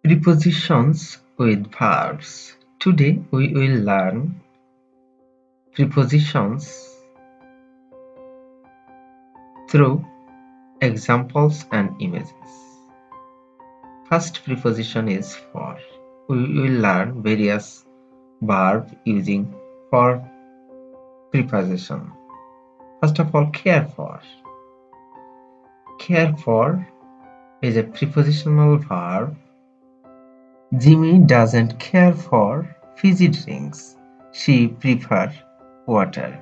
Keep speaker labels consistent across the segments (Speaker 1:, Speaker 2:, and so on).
Speaker 1: Prepositions with verbs. Today we will learn prepositions through examples and images. First preposition is for. We will learn various verbs using for preposition. First of all, care for. Care for is a prepositional verb. Jimmy doesn't care for fizzy drinks. She prefers water.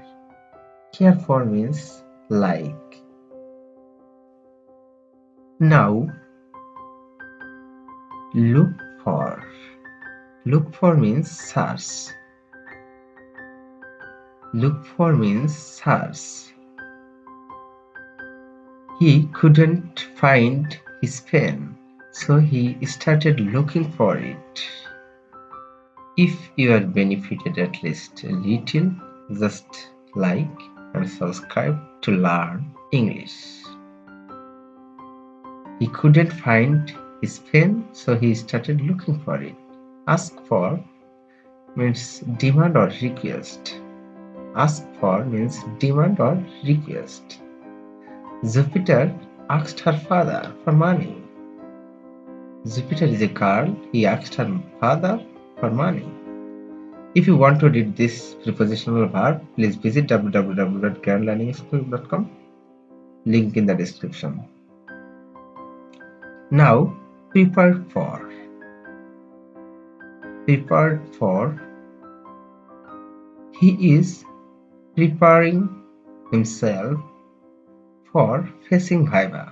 Speaker 1: Care for means like. Now, look for. Look for means search. Look for means search. He couldn't find his pen, so he started looking for it. If you are benefited at least a little, just like and subscribe to learn English. He couldn't find his pen, so he started looking for it. Ask for means demand or request. Ask for means demand or request. Jupiter asked her father for money. Jupiter is a girl. He asked her father for money. If you want to read this prepositional verb, please visit www.learningschool.com. Link in the description. Now, prepared for. Prepared for. He is preparing himself for facing viva.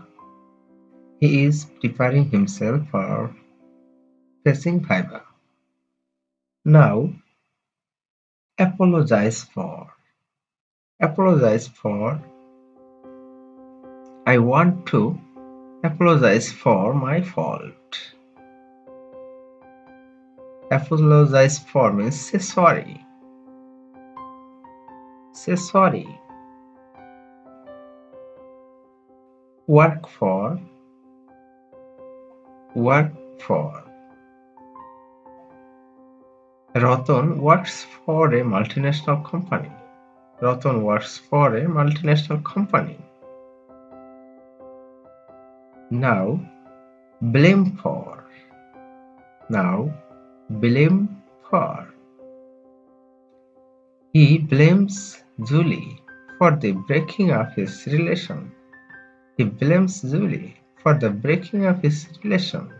Speaker 1: He is preparing himself for facing viva. Now, apologize for. Apologize for. I want to apologize for my fault. Apologize for means say sorry. Say sorry. Work for. Work for. Ratan works for a multinational company. Ratan works for a multinational company. Now, blame for. Now, blame for. He blames Julie for the breaking of his relation. He blames Julie for the breaking of his relation.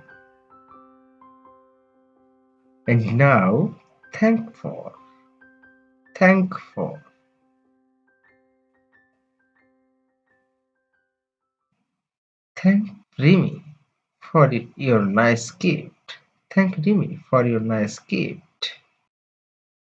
Speaker 1: And now, thank for. Thank for. Thank Remy for your nice gift. Thank Remy for your nice gift.